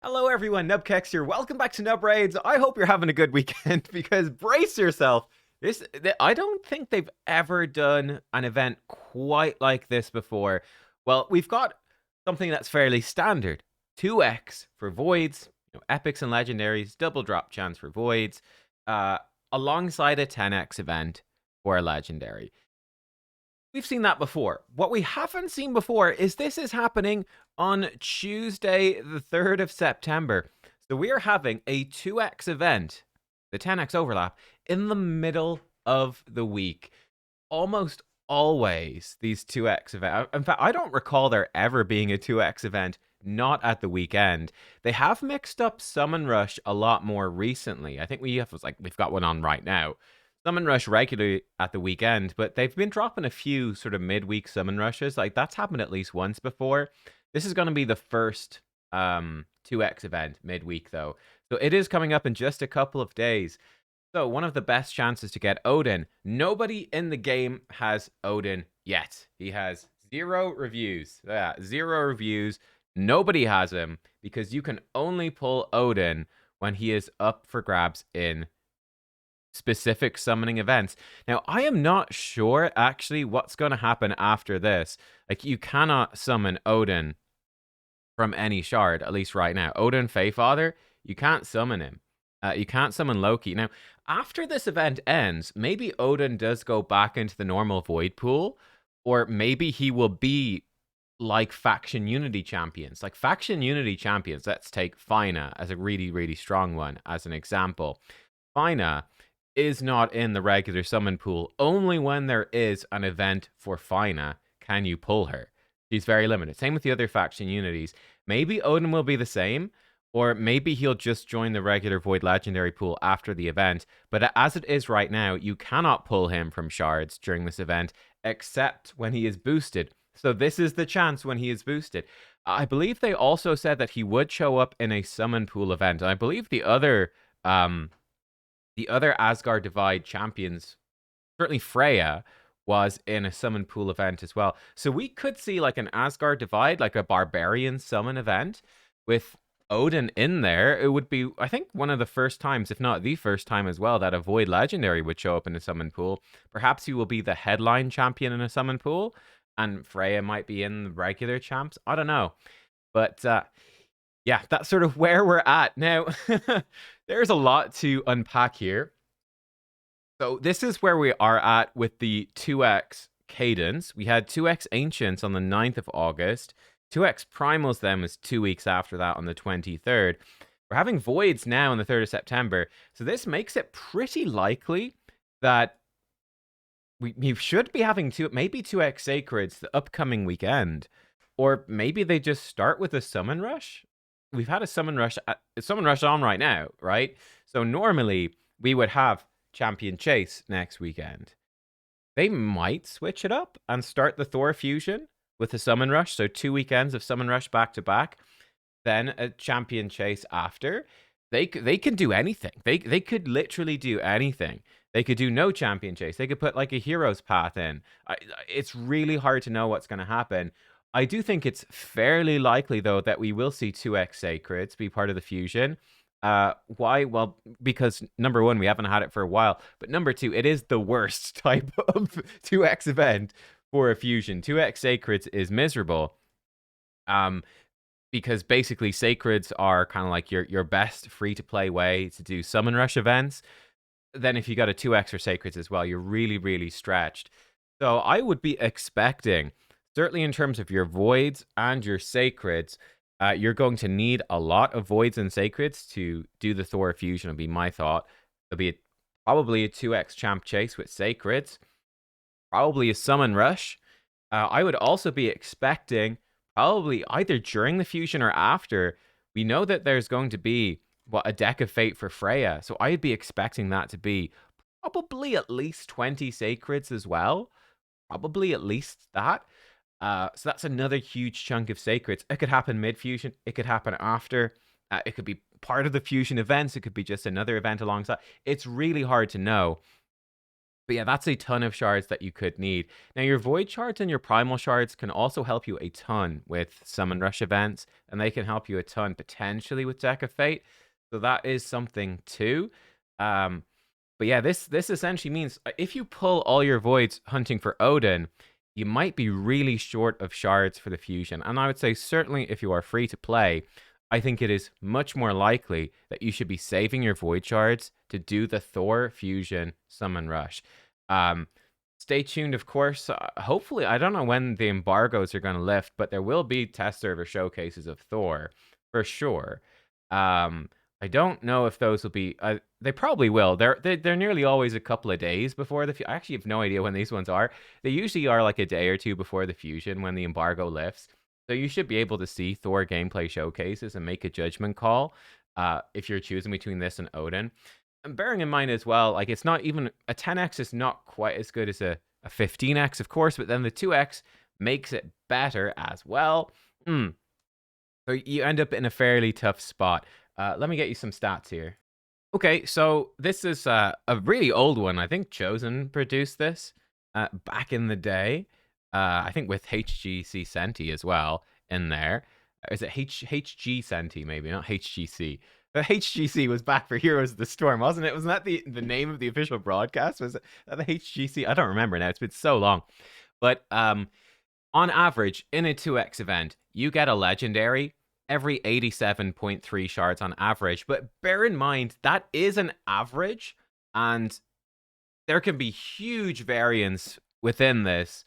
Hello everyone, nubkeks here. Welcome back to Nub Raids. I hope you're having a good weekend because brace yourself. I don't think they've ever done an event quite like this before. Well, we've got something that's fairly standard. 2x for voids, epics and legendaries, double drop chance for voids, uh, alongside a 10x event for a legendary. We've seen that before. What we haven't seen before is this is happening on Tuesday, the 3rd of September. So we are having a 2x event, the 10x overlap, in the middle of the week. Almost always these 2x events. In fact, I don't recall there ever being a 2x event not at the weekend. They have mixed up Summon Rush a lot more recently. I think we've got one on right now. Summon Rush regularly at the weekend, but they've been dropping a few sort of midweek Summon Rushes. Like, that's happened at least once before. This is going to be the first 2x event midweek, though. So it is coming up in just a couple of days. So one of the best chances to get Odin. Nobody in the game has Odin yet. He has 0 reviews. Yeah, 0 reviews. Nobody has him because you can only pull Odin when he is up for grabs in specific summoning events. Now, I am not sure actually what's going to happen after this. Like, you cannot summon Odin from any shard, at least right now. Odin Faefather, you can't summon him. You can't summon Loki. Now, after this event ends, maybe Odin does go back into the normal Void pool, or maybe he will be like Faction Unity champions. Like Faction Unity champions, let's take Fina as a really, really strong one as an example. Fina is not in the regular summon pool. Only when there is an event for Fina can you pull her. She's very limited. Same with the other Faction Unities. Maybe Odin will be the same, or maybe he'll just join the regular Void Legendary pool after the event. But as it is right now, you cannot pull him from shards during this event, except when he is boosted. So this is the chance when he is boosted. I believe they also said that he would show up in a summon pool event. I believe the other Asgard Divide champions, certainly Freya, was in a summon pool event as well. So we could see like an Asgard Divide, like a barbarian summon event with Odin in there. It would be, I think, one of the first times, if not the first time as well, that a Void Legendary would show up in a summon pool. Perhaps he will be the headline champion in a summon pool, and Freya might be in the regular champs. I don't know. But yeah, that's sort of where we're at. Now, there's a lot to unpack here. So this is where we are at with the 2x cadence. We had 2x Ancients on the 9th of August. 2x Primals then was 2 weeks after that on the 23rd. We're having Voids now on the 3rd of September. So this makes it pretty likely that we should be having maybe 2x Sacreds the upcoming weekend. Or maybe they just start with a Summon Rush. We've had a Summon Rush on right now, right? So normally we would have Champion Chase next weekend. They might switch it up and start the Thor Fusion with a Summon Rush. So 2 weekends of Summon Rush back to back. Then a Champion Chase after. They can do anything. They could literally do anything. They could do no Champion Chase. They could put like a Hero's Path in. It's really hard to know what's going to happen. I do think it's fairly likely, though, that we will see 2x Sacreds be part of the fusion. Why? Well, because number one, we haven't had it for a while. But number two, it is the worst type of 2x event for a fusion. 2x Sacreds is miserable. Because basically Sacreds are kind of like your best free-to-play way to do Summon Rush events. Then if you got a 2x for Sacreds as well, you're really, really stretched. So I would be expecting, certainly in terms of your Voids and your Sacreds, you're going to need a lot of Voids and Sacreds to do the Thor Fusion, would be my thought. There'll be probably a 2x Champ Chase with Sacreds, probably a Summon Rush. I would also be expecting, probably either during the Fusion or after, we know that there's going to be, a Deck of Fate for Freya. So I'd be expecting that to be probably at least 20 Sacreds as well. Probably at least that. So that's another huge chunk of Sacreds. It could happen mid-fusion. It could happen after. It could be part of the fusion events. It could be just another event alongside. It's really hard to know. But yeah, that's a ton of shards that you could need. Now, your void shards and your primal shards can also help you a ton with summon rush events, and they can help you a ton potentially with Deck of Fate. So that is something too. Um, but yeah, this essentially means if you pull all your voids hunting for Odin, you might be really short of shards for the fusion. And I would say certainly if you are free to play, I think it is much more likely that you should be saving your void shards to do the Thor fusion summon rush. Um, Stay tuned, of course. Hopefully, I don't know when the embargoes are going to lift, but there will be test server showcases of Thor for sure. I don't know if those will be. They probably will. They're nearly always a couple of days before the. I actually have no idea when these ones are. They usually are like a day or two before the fusion when the embargo lifts. So you should be able to see Thor gameplay showcases and make a judgment call if you're choosing between this and Odin. And bearing in mind as well, like it's not even a 10x is not quite as good as a 15x, of course, but then the 2x makes it better as well. So you end up in a fairly tough spot. Let me get you some stats here. Okay, so this is a really old one. I think Chosen produced this back in the day. I think with HGC Senti as well in there. Is it HG Senti maybe, not HGC? But HGC was back for Heroes of the Storm, wasn't it? Wasn't that the name of the official broadcast? Was it the HGC? I don't remember now. It's been so long. But on average, in a 2x event, you get a legendary every 87.3 shards on average. But bear in mind, that is an average, and there can be huge variance within this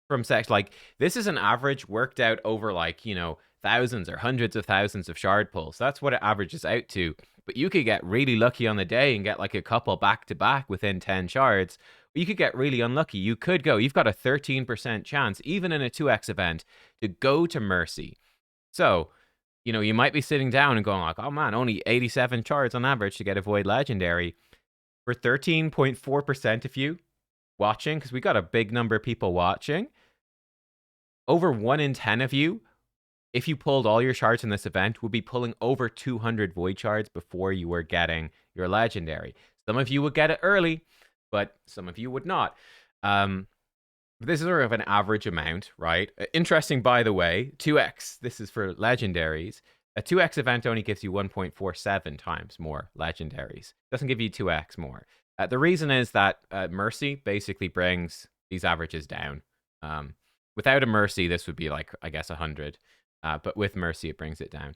from sex. Like, this is an average worked out over, like, you know, thousands or hundreds of thousands of shard pulls. That's what it averages out to. But you could get really lucky on the day and get like a couple back to back within 10 shards. You could get really unlucky. You've got a 13% chance, even in a 2x event, to go to Mercy. So, you know, you might be sitting down and going like, oh man, only 87 shards on average to get a Void Legendary. For 13.4% of you watching, because we got a big number of people watching, over 1 in 10 of you, if you pulled all your shards in this event, would be pulling over 200 Void Shards before you were getting your Legendary. Some of you would get it early, but some of you would not. This is sort of an average amount, right? Interesting, by the way, 2x, this is for Legendaries. A 2x event only gives you 1.47 times more Legendaries. Doesn't give you 2x more. The reason is that Mercy basically brings these averages down. Without a Mercy, this would be like, I guess, 100. But with Mercy, it brings it down.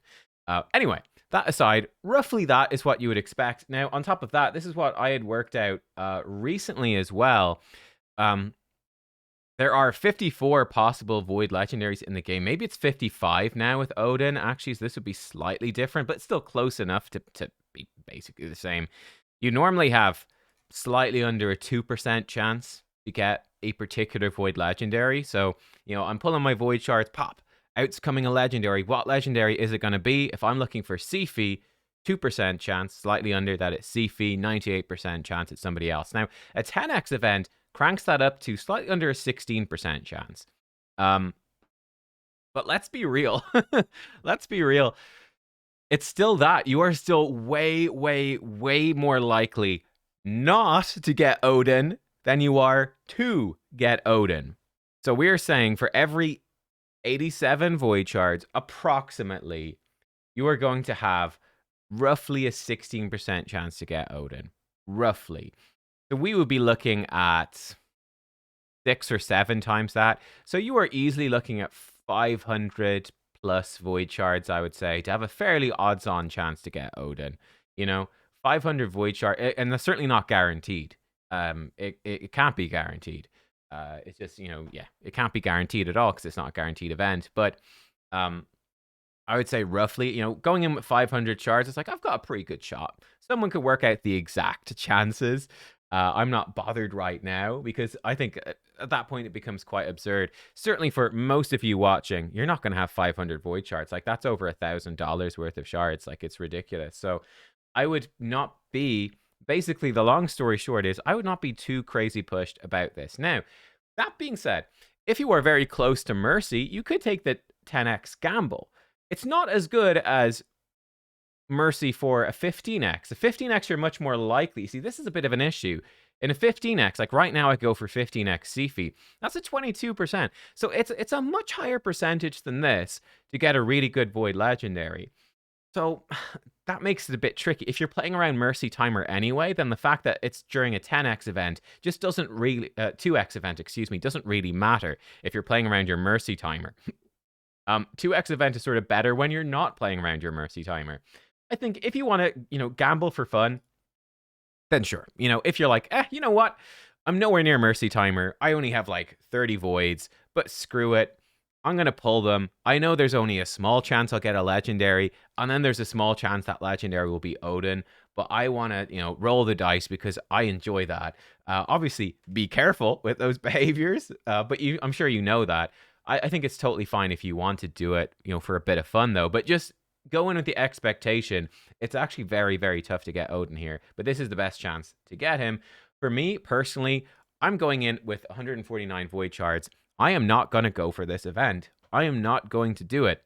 Anyway, that aside, roughly that is what you would expect. Now, on top of that, this is what I had worked out recently as well. There are 54 possible Void Legendaries in the game. Maybe it's 55 now with Odin. Actually, so this would be slightly different, but still close enough to be basically the same. You normally have slightly under a 2% chance to get a particular Void Legendary. So, you know, I'm pulling my Void Shards, pop. Out's coming a Legendary. What Legendary is it going to be? If I'm looking for Sifi, 2% chance, slightly under that it's Sifi, 98% chance it's somebody else. Now, a 10x event cranks that up to slightly under a 16% chance. But let's be real. Let's be real. It's still that. You are still way, way, way more likely not to get Odin than you are to get Odin. So we're saying for every 87 Void Shards, approximately, you are going to have roughly a 16% chance to get Odin. Roughly. So we would be looking at 6 or 7 times that. So you are easily looking at 500 plus Void Shards, I would say, to have a fairly odds-on chance to get Odin. You know, 500 Void Shards, and that's certainly not guaranteed. It can't be guaranteed. It's just, you know, yeah, it can't be guaranteed at all because it's not a guaranteed event. But I would say roughly, you know, going in with 500 shards, it's like, I've got a pretty good shot. Someone could work out the exact chances. I'm not bothered right now because I think at that point it becomes quite absurd. Certainly for most of you watching, you're not going to have 500 Void Shards. Like, that's over $1,000 worth of shards. Like, it's ridiculous. So I would not be... Basically, the long story short is I would not be too crazy pushed about this. Now, that being said, if you are very close to Mercy, you could take the 10x gamble. It's not as good as Mercy for a 15x. A 15x, you're much more likely. See, this is a bit of an issue. In a 15x, like right now I go for 15x Sifi. That's a 22%. So it's a much higher percentage than this to get a really good Void Legendary. So that makes it a bit tricky. If you're playing around Mercy Timer anyway, then the fact that it's during a 10x event just doesn't really, 2x event, excuse me, doesn't really matter if you're playing around your Mercy Timer. 2x event is sort of better when you're not playing around your Mercy Timer. I think if you want to, gamble for fun, then sure. If you're like, you know what? I'm nowhere near Mercy Timer. I only have like 30 voids, but screw it. I'm going to pull them. I know there's only a small chance I'll get a legendary, and then there's a small chance that legendary will be Odin, but I want to, roll the dice because I enjoy that. Obviously, be careful with those behaviors, but I'm sure you know that. I think it's totally fine if you want to do it, for a bit of fun, though, but just go in with the expectation. It's actually very, very tough to get Odin here, but this is the best chance to get him. For me, personally, I'm going in with 149 Void Shards. I am not going to go for this event. I am not going to do it.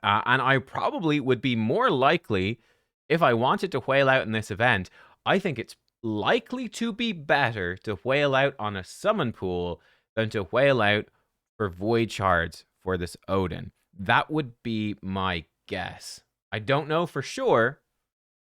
And I probably would be more likely, if I wanted to whale out in this event, I think it's likely to be better to whale out on a summon pool than to whale out for Void Shards for this Odin. That would be my guess. I don't know for sure,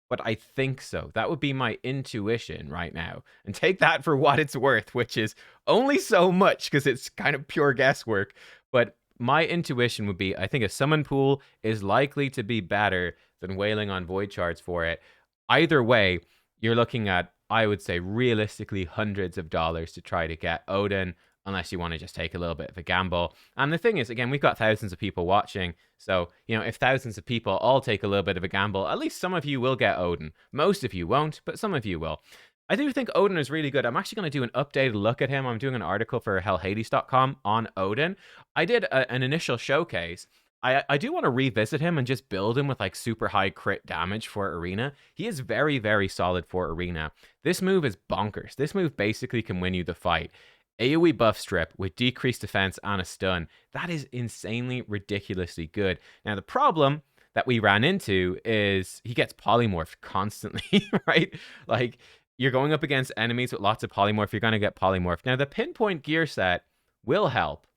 but I think so. That would be my intuition right now. And take that for what it's worth, which is only so much because it's kind of pure guesswork. But my intuition would be, I think a summon pool is likely to be better than whaling on Void Shards for it. Either way, you're looking at, I would say, realistically hundreds of dollars to try to get Odin, unless you want to just take a little bit of a gamble. And the thing is, again, we've got thousands of people watching. So, if thousands of people all take a little bit of a gamble, at least some of you will get Odin. Most of you won't, but some of you will. I do think Odin is really good. I'm actually going to do an updated look at him. I'm doing an article for hellhades.com on Odin. I did an initial showcase. I do want to revisit him and just build him with like super high crit damage for Arena. He is very, very solid for Arena. This move is bonkers. This move basically can win you the fight. AoE buff strip with decreased defense and a stun. That is insanely, ridiculously good. Now, the problem that we ran into is he gets polymorphed constantly, right? Like, you're going up against enemies with lots of polymorph, you're going to get polymorphed. Now, the pinpoint gear set will help.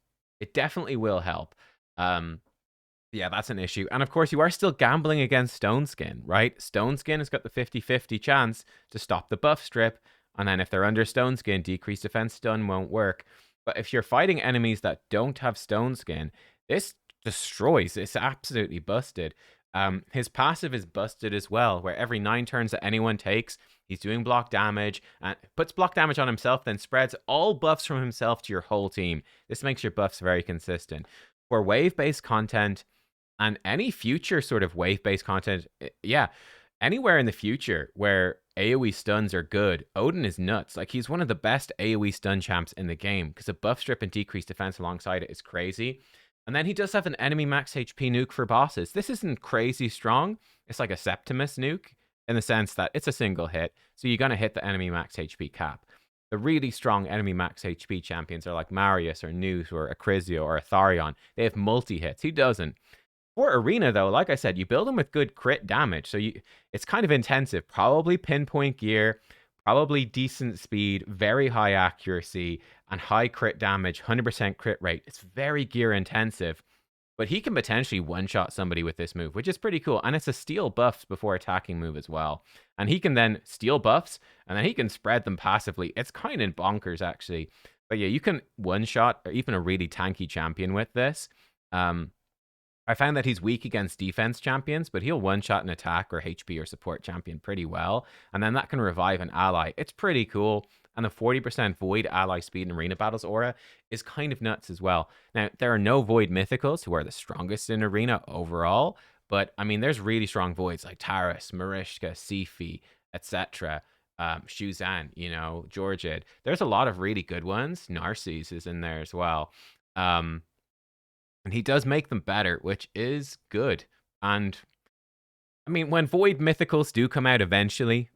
It definitely will help. Yeah, that's an issue. And of course, you are still gambling against Stone Skin, right? Stone Skin has got the 50-50 chance to stop the buff strip. And then if they're under Stone Skin, decreased defense stun won't work. But if you're fighting enemies that don't have Stone Skin, this destroys. It's absolutely busted. His passive is busted as well, where every 9 turns that anyone takes, he's doing block damage, and puts block damage on himself, then spreads all buffs from himself to your whole team. This makes your buffs very consistent. For wave-based content, and any future sort of wave-based content, yeah, anywhere in the future where AoE stuns are good, Odin is nuts. Like, he's one of the best AoE stun champs in the game, because a buff strip and decreased defense alongside it is crazy. And then he does have an enemy max HP nuke for bosses. This isn't crazy strong. It's like a Septimus nuke, in the sense that it's a single hit, so you're going to hit the enemy max HP cap. The really strong enemy max HP champions are like Marius or Newt or Acrizio or Atharion. They have multi-hits. He doesn't. For Arena, though, like I said, you build him with good crit damage, so it's kind of intensive. Probably pinpoint gear, probably decent speed, very high accuracy, and high crit damage, 100% crit rate. It's very gear intensive, but he can potentially one-shot somebody with this move, which is pretty cool. And it's a steal buffs before attacking move as well. And he can then steal buffs, and then he can spread them passively. It's kind of bonkers, actually. But yeah, you can one-shot or even a really tanky champion with this. I found that he's weak against defense champions, but he'll one-shot an attack or HP or support champion pretty well, and then that can revive an ally. It's pretty cool, and the 40% Void ally speed in Arena Battles aura is kind of nuts as well. Now, there are no Void Mythicals who are the strongest in Arena overall, but, I mean, there's really strong Voids like Taras, Marishka, Sifi, etc., Shuzan, Georgid. There's a lot of really good ones. Narcisse is in there as well. And he does make them better, which is good. And, I mean, when Void Mythicals do come out eventually,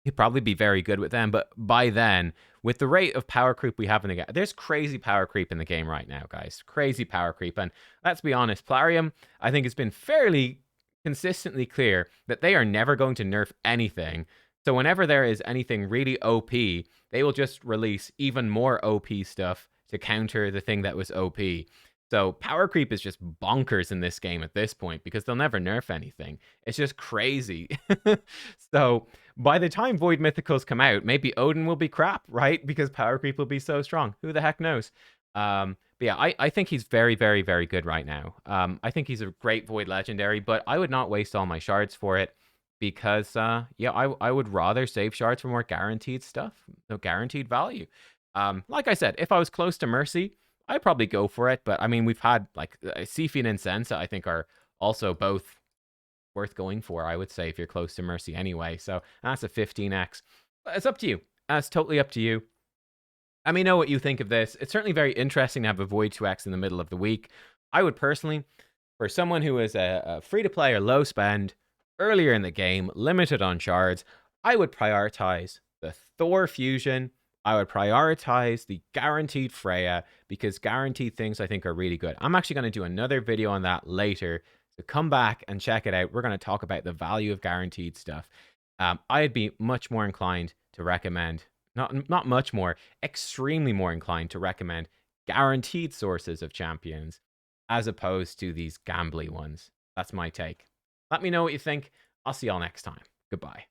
he'd probably be very good with them. But by then, with the rate of power creep we have in the game, there's crazy power creep in the game right now, guys. Crazy power creep. And let's be honest, Plarium, I think it's been fairly consistently clear that they are never going to nerf anything So whenever there is anything really OP, they will just release even more OP stuff to counter the thing that was OP. So power creep is just bonkers in this game at this point because they'll never nerf anything. It's just crazy. So by the time Void Mythicals come out, maybe Odin will be crap, right? Because power creep will be so strong. Who the heck knows? But yeah, I think he's very, very, very good right now. I think he's a great Void Legendary, but I would not waste all my shards for it because, yeah, I would rather save shards for more guaranteed stuff, no guaranteed value. Like I said, if I was close to Mercy, I'd probably go for it. But I mean, we've had like Siphian and Sensa, I think, are also both worth going for, I would say, if you're close to Mercy anyway. So that's a 15x. It's up to you. It's totally up to you. Let me know what you think of this. It's certainly very interesting to have a Void 2x in the middle of the week. I would personally, for someone who is a free-to-play or low spend, earlier in the game, limited on shards, I would prioritize the Thor fusion. I would prioritize the guaranteed Freya because guaranteed things I think are really good. I'm actually going to do another video on that later. So come back and check it out. We're going to talk about the value of guaranteed stuff. I'd be much more inclined to recommend, not much more, extremely more inclined to recommend guaranteed sources of champions as opposed to these gambly ones. That's my take. Let me know what you think. I'll see y'all next time. Goodbye.